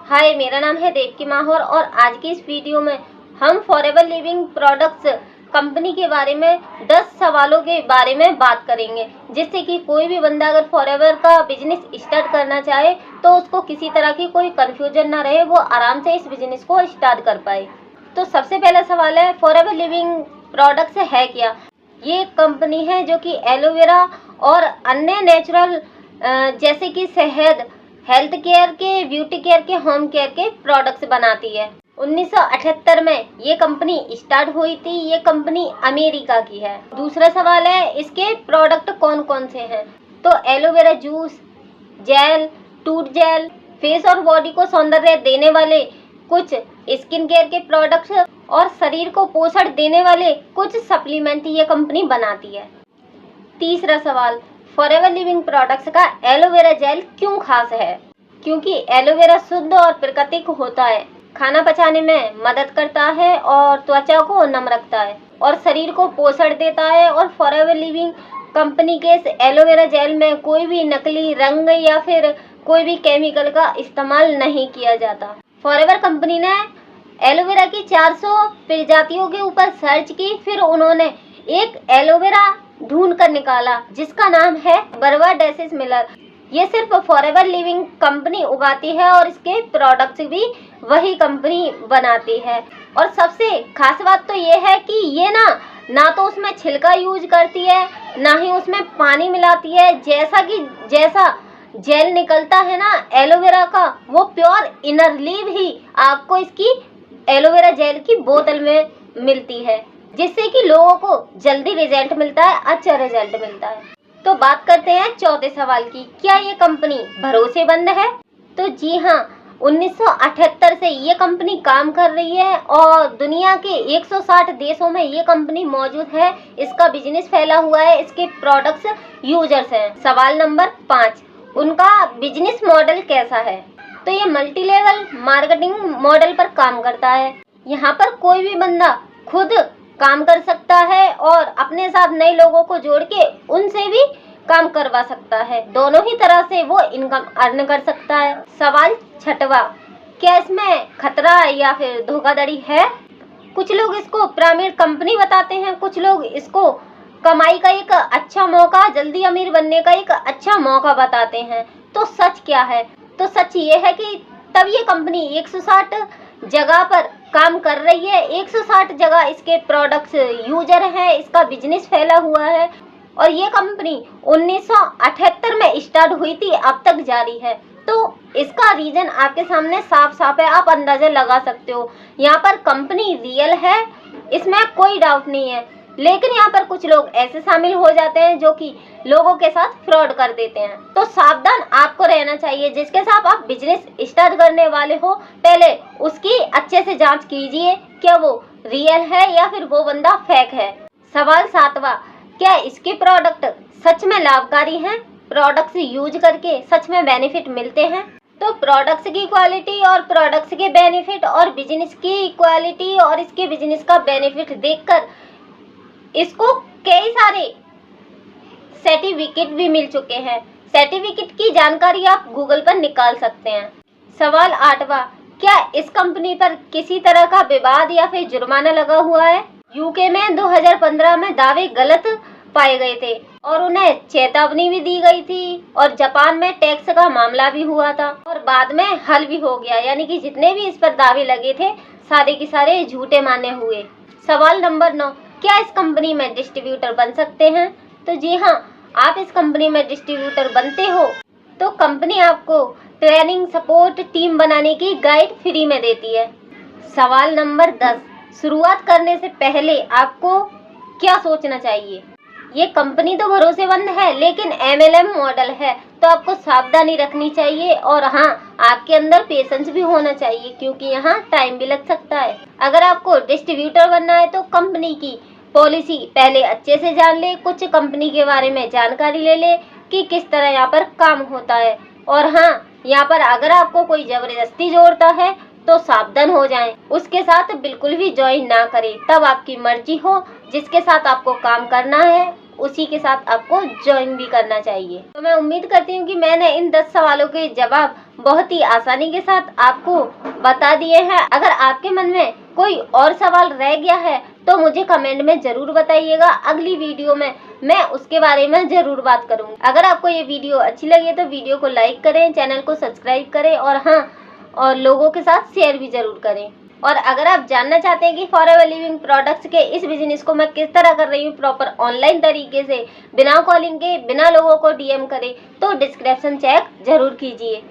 हाय, मेरा नाम है देवकी माहौर और आज की इस वीडियो में हम फॉरएवर लिविंग प्रोडक्ट्स कंपनी के बारे में 10 सवालों के बारे में बात करेंगे, जिससे कि कोई भी बंदा अगर फॉरएवर का बिजनेस स्टार्ट करना चाहे तो उसको किसी तरह की कोई कंफ्यूजन ना रहे, वो आराम से इस बिजनेस को स्टार्ट कर पाए। तो सबसे पहला सवाल है, फॉरएवर लिविंग प्रोडक्ट्स है क्या? ये एक कंपनी है जो कि एलोवेरा और अन्य नेचुरल जैसे कि शहद, हेल्थ केयर के, ब्यूटी केयर के, होम केयर के प्रोडक्ट्स बनाती है। 1978 में ये कंपनी स्टार्ट हुई थी। ये कंपनी अमेरिका की है। दूसरा सवाल है, इसके प्रोडक्ट कौन कौन से हैं? तो aloe vera juice, gel, tooth gel, face और बॉडी को सौंदर्य देने वाले कुछ स्किन केयर के प्रोडक्ट्स और शरीर को पोषण देने वाले कुछ सप्लीमेंट ये कंपनी बनाती है। तीसरा सवाल, फॉरएवर लिविंग प्रोडक्ट्स का एलोवेरा जेल क्यों खास है? क्योंकि एलोवेरा शुद्ध और प्राकृतिक होता है, खाना पचाने में मदद करता है और त्वचा को नम रखता है और शरीर को पोषण देता है। और फॉरएवर लिविंग कंपनी के इस एलोवेरा जेल में कोई भी नकली रंग या फिर कोई भी केमिकल का इस्तेमाल नहीं किया जाता। फॉरएवर कंपनी ने एलोवेरा की 400 प्रजातियों के ऊपर सर्च की, फिर उन्होंने एक एलोवेरा ढूंढ कर निकाला जिसका नाम है बर्बाडेसिस मिलर। ये सिर्फ फॉरएवर लिविंग कंपनी उगाती है और इसके प्रोडक्ट्स भी वही कंपनी बनाती है। और सबसे खास बात तो ये है कि ये ना तो उसमें छिलका यूज करती है, ना ही उसमें पानी मिलाती है। जैसा जेल निकलता है ना एलोवेरा का, वो प्योर इनर लीव ही आपको इसकी एलोवेरा जेल की बोतल में मिलती है, जिससे कि लोगों को जल्दी रिजल्ट मिलता है, अच्छा रिजल्ट मिलता है। तो बात करते हैं चौथे सवाल की, क्या ये कंपनी भरोसेमंद है? तो जी हाँ, 1978 से ये कंपनी काम कर रही है और दुनिया के 160 देशों में ये कंपनी मौजूद है। इसका बिजनेस फैला हुआ है, इसके प्रोडक्ट्स यूजर्स हैं। सवाल नंबर 5, उनका बिजनेस मॉडल कैसा है? तो ये मल्टी लेवल मार्केटिंग मॉडल पर काम करता है। यहाँ पर कोई भी बंदा खुद काम कर सकता है और अपने साथ नए लोगों को जोड़ के उनसे भी काम करवा सकता है। दोनों ही तरह से वो इनकम अर्न कर सकता है। सवाल 6वां, क्या इसमें खतरा या फिर धोखाधड़ी है? कुछ लोग इसको पिरामिड कंपनी बताते हैं, कुछ लोग इसको कमाई का एक अच्छा मौका, जल्दी अमीर बनने का एक अच्छा मौका बताते हैं। तो सच क्या है? तो सच ये है कि तब ये कंपनी 160 जगह पर काम कर रही है। 160 जगह इसके प्रोडक्ट्स यूजर हैं, इसका बिजनेस फैला हुआ है और ये कंपनी 1978 में स्टार्ट हुई थी, अब तक जारी है। तो इसका रीजन आपके सामने साफ साफ है, आप अंदाजा लगा सकते हो। यहाँ पर कंपनी रियल है, इसमें कोई डाउट नहीं है, लेकिन यहाँ पर कुछ लोग ऐसे शामिल हो जाते हैं जो कि लोगों के साथ फ्रॉड कर देते हैं। तो सावधान आपको रहना चाहिए। जिसके साथ आप बिजनेस स्टार्ट करने वाले हो, पहले उसकी अच्छे से जांच कीजिए, क्या वो रियल है या फिर वो बंदा फेक है। सवाल 7वां, क्या इसके प्रोडक्ट सच में लाभकारी हैं? प्रोडक्ट्स यूज करके सच में बेनिफिट मिलते हैं? तो प्रोडक्ट्स की क्वालिटी और प्रोडक्ट्स के बेनिफिट और बिजनेस की क्वालिटी और इसके बिजनेस का बेनिफिट देखकर इसको कई सारे सर्टिफिकेट भी मिल चुके हैं। सर्टिफिकेट की जानकारी आप गूगल पर निकाल सकते हैं। सवाल 8वां, क्या इस कंपनी पर किसी तरह का विवाद या फिर जुर्माना लगा हुआ है? यूके में 2015 में दावे गलत पाए गए थे और उन्हें चेतावनी भी दी गई थी और जापान में टैक्स का मामला भी हुआ था और बाद में हल भी हो गया, यानी कि जितने भी इस पर दावे लगे थे सारे के सारे झूठे माने हुए। सवाल नंबर 9, क्या इस कंपनी में डिस्ट्रीब्यूटर बन सकते हैं? तो जी हाँ, आप इस कंपनी में डिस्ट्रीब्यूटर बनते हो तो कंपनी आपको ट्रेनिंग सपोर्ट टीम बनाने की गाइड फ्री में देती है। सवाल नंबर 10, शुरुआत करने से पहले आपको क्या सोचना चाहिए? ये कंपनी तो भरोसेमंद है लेकिन MLM मॉडल है, तो आपको सावधानी रखनी चाहिए और हाँ, आपके अंदर पेशेंस भी होना चाहिए क्योंकि यहाँ टाइम भी लग सकता है। अगर आपको डिस्ट्रीब्यूटर बनना है तो कंपनी की पॉलिसी पहले अच्छे से जान ले, कुछ कंपनी के बारे में जानकारी ले ले कि किस तरह यहाँ पर काम होता है। और हाँ, यहाँ पर अगर आपको कोई जबरदस्ती जोड़ता है तो सावधान हो जाएं, उसके साथ बिल्कुल भी ज्वाइन ना करें। तब आपकी मर्जी हो, जिसके साथ आपको काम करना है उसी के साथ आपको ज्वाइन भी करना चाहिए। तो मैं उम्मीद करती हूँ कि मैंने इन 10 सवालों के जवाब बहुत ही आसानी के साथ आपको बता दिए हैं। अगर आपके मन में कोई और सवाल रह गया है तो मुझे कमेंट में जरूर बताइएगा। अगली वीडियो में मैं उसके बारे में जरूर बात करूंगी। अगर आपको ये वीडियो अच्छी लगी तो वीडियो को लाइक करें, चैनल को सब्सक्राइब करें और लोगों के साथ शेयर भी जरूर करें। और अगर आप जानना चाहते हैं कि फॉरएवर लिविंग प्रोडक्ट्स के इस बिजनेस को मैं किस तरह कर रही हूँ प्रॉपर ऑनलाइन तरीके से, बिना कॉलिंग के, बिना लोगों को डीएम करे, तो डिस्क्रिप्शन चेक जरूर कीजिए।